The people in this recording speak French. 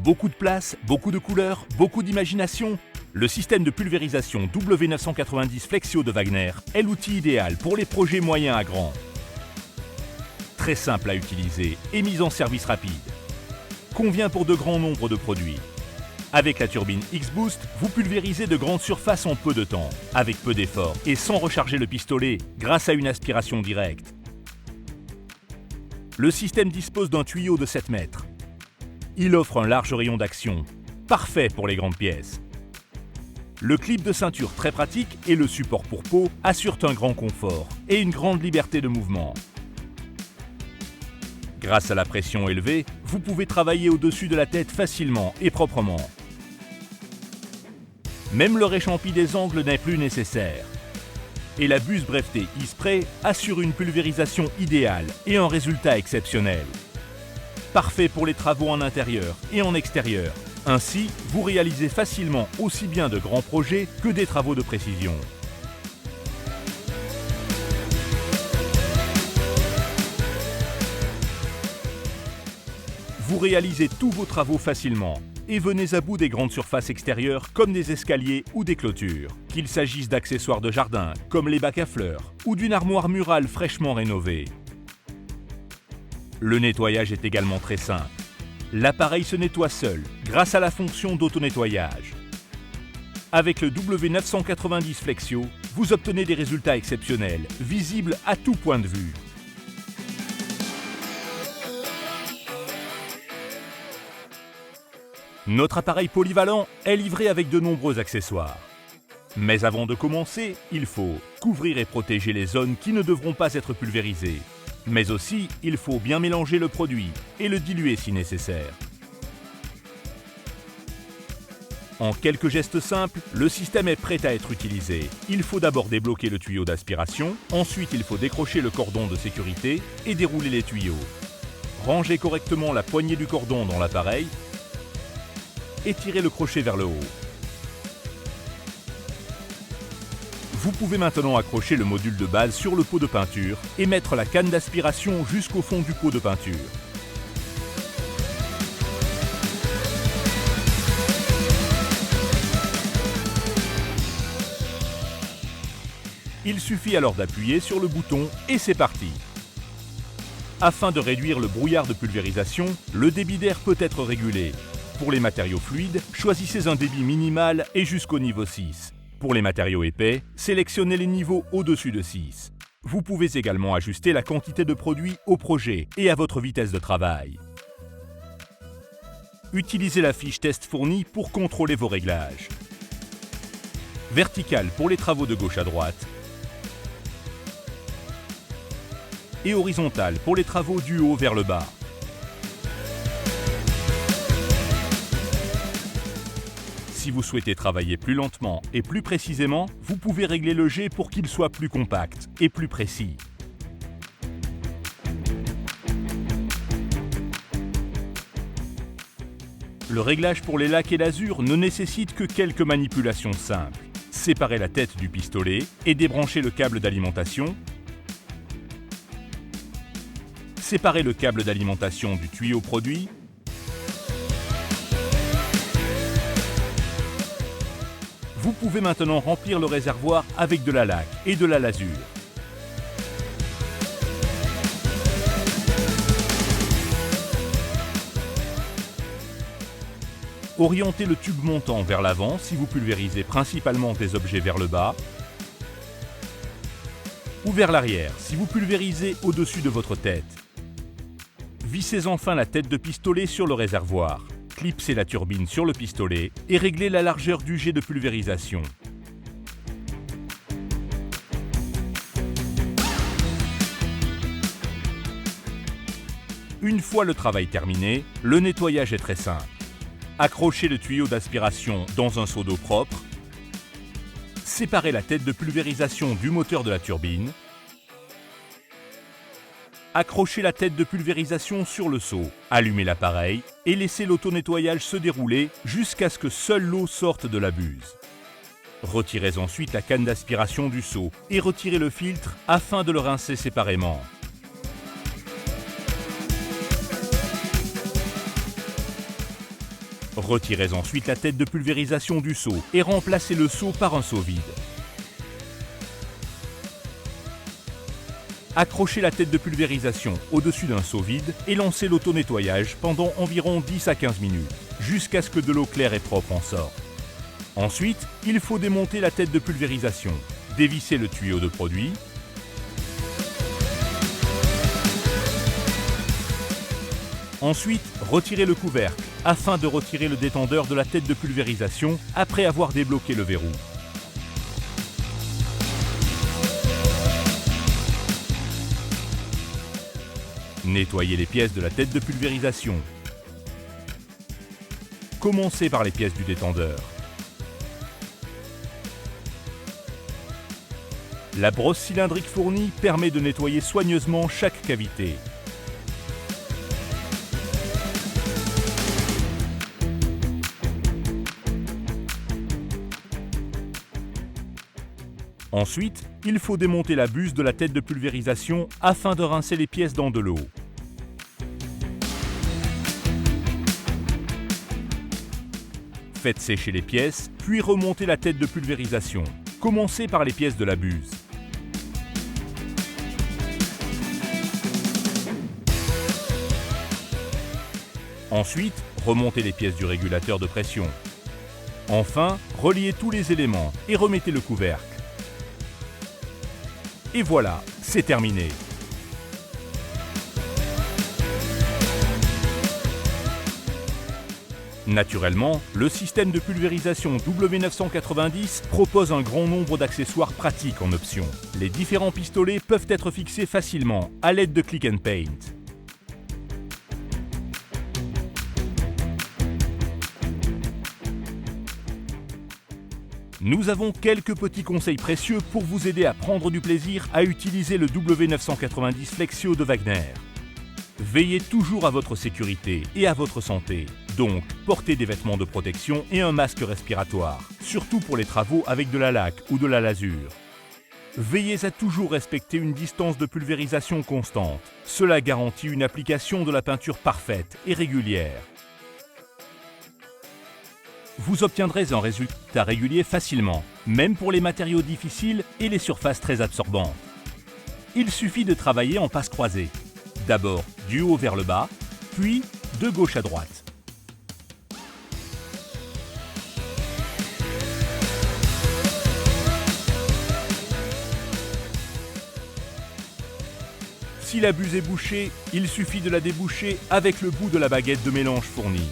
Beaucoup de place, beaucoup de couleurs, beaucoup d'imagination. Le système de pulvérisation W990 Flexio de Wagner est l'outil idéal pour les projets moyens à grands. Très simple à utiliser et mise en service rapide. Convient pour de grands nombres de produits. Avec la turbine X-Boost, vous pulvérisez de grandes surfaces en peu de temps, avec peu d'efforts et sans recharger le pistolet grâce à une aspiration directe. Le système dispose d'un tuyau de 7 mètres. Il offre un large rayon d'action, parfait pour les grandes pièces. Le clip de ceinture très pratique et le support pour peau assurent un grand confort et une grande liberté de mouvement. Grâce à la pression élevée, vous pouvez travailler au-dessus de la tête facilement et proprement. Même le réchampi des angles n'est plus nécessaire. Et la buse brevetée E-Spray assure une pulvérisation idéale et un résultat exceptionnel. Parfait pour les travaux en intérieur et en extérieur. Ainsi, vous réalisez facilement aussi bien de grands projets que des travaux de précision. Vous réalisez tous vos travaux facilement et venez à bout des grandes surfaces extérieures comme des escaliers ou des clôtures, qu'il s'agisse d'accessoires de jardin comme les bacs à fleurs ou d'une armoire murale fraîchement rénovée. Le nettoyage est également très simple. L'appareil se nettoie seul grâce à la fonction d'auto-nettoyage. Avec le W990 Flexio, vous obtenez des résultats exceptionnels, visibles à tout point de vue. Notre appareil polyvalent est livré avec de nombreux accessoires. Mais avant de commencer, il faut couvrir et protéger les zones qui ne devront pas être pulvérisées. Mais aussi, il faut bien mélanger le produit et le diluer si nécessaire. En quelques gestes simples, le système est prêt à être utilisé. Il faut d'abord débloquer le tuyau d'aspiration, ensuite il faut décrocher le cordon de sécurité et dérouler les tuyaux. Rangez correctement la poignée du cordon dans l'appareil et tirez le crochet vers le haut. Vous pouvez maintenant accrocher le module de base sur le pot de peinture et mettre la canne d'aspiration jusqu'au fond du pot de peinture. Il suffit alors d'appuyer sur le bouton et c'est parti. Afin de réduire le brouillard de pulvérisation, le débit d'air peut être régulé. Pour les matériaux fluides, choisissez un débit minimal et jusqu'au niveau 6. Pour les matériaux épais, sélectionnez les niveaux au-dessus de 6. Vous pouvez également ajuster la quantité de produit au projet et à votre vitesse de travail. Utilisez la fiche test fournie pour contrôler vos réglages. Vertical pour les travaux de gauche à droite et horizontal pour les travaux du haut vers le bas. Si vous souhaitez travailler plus lentement et plus précisément, vous pouvez régler le jet pour qu'il soit plus compact et plus précis. Le réglage pour les lacs et l'azur ne nécessite que quelques manipulations simples. Séparez la tête du pistolet et débrancher le câble d'alimentation. Séparez le câble d'alimentation du tuyau produit. Vous pouvez maintenant remplir le réservoir avec de la laque et de la lasure. Orientez le tube montant vers l'avant si vous pulvérisez principalement des objets vers le bas, ou vers l'arrière si vous pulvérisez au-dessus de votre tête. Vissez enfin la tête de pistolet sur le réservoir. Clipsez la turbine sur le pistolet et réglez la largeur du jet de pulvérisation. Une fois le travail terminé, le nettoyage est très simple. Accrochez le tuyau d'aspiration dans un seau d'eau propre. Séparez la tête de pulvérisation du moteur de la turbine. Accrochez la tête de pulvérisation sur le seau, allumez l'appareil et laissez l'auto-nettoyage se dérouler jusqu'à ce que seule l'eau sorte de la buse. Retirez ensuite la canne d'aspiration du seau et retirez le filtre afin de le rincer séparément. Retirez ensuite la tête de pulvérisation du seau et remplacez le seau par un seau vide. Accrochez la tête de pulvérisation au-dessus d'un seau vide et lancez l'auto-nettoyage pendant environ 10 à 15 minutes, jusqu'à ce que de l'eau claire et propre en sorte. Ensuite, il faut démonter la tête de pulvérisation, dévisser le tuyau de produit, ensuite, retirez le couvercle afin de retirer le détendeur de la tête de pulvérisation après avoir débloqué le verrou. Nettoyez les pièces de la tête de pulvérisation. Commencez par les pièces du détendeur. La brosse cylindrique fournie permet de nettoyer soigneusement chaque cavité. Ensuite, il faut démonter la buse de la tête de pulvérisation afin de rincer les pièces dans de l'eau. Faites sécher les pièces, puis remontez la tête de pulvérisation. Commencez par les pièces de la buse. Ensuite, remontez les pièces du régulateur de pression. Enfin, reliez tous les éléments et remettez le couvercle. Et voilà, c'est terminé. Naturellement, le système de pulvérisation W990 propose un grand nombre d'accessoires pratiques en option. Les différents pistolets peuvent être fixés facilement à l'aide de Click and Paint. Nous avons quelques petits conseils précieux pour vous aider à prendre du plaisir à utiliser le W990 Flexio de Wagner. Veillez toujours à votre sécurité et à votre santé. Donc, portez des vêtements de protection et un masque respiratoire, surtout pour les travaux avec de la laque ou de la lasure. Veillez à toujours respecter une distance de pulvérisation constante. Cela garantit une application de la peinture parfaite et régulière. Vous obtiendrez un résultat régulier facilement, même pour les matériaux difficiles et les surfaces très absorbantes. Il suffit de travailler en passe croisée. D'abord du haut vers le bas, puis de gauche à droite. Si la buse est bouchée, il suffit de la déboucher avec le bout de la baguette de mélange fournie.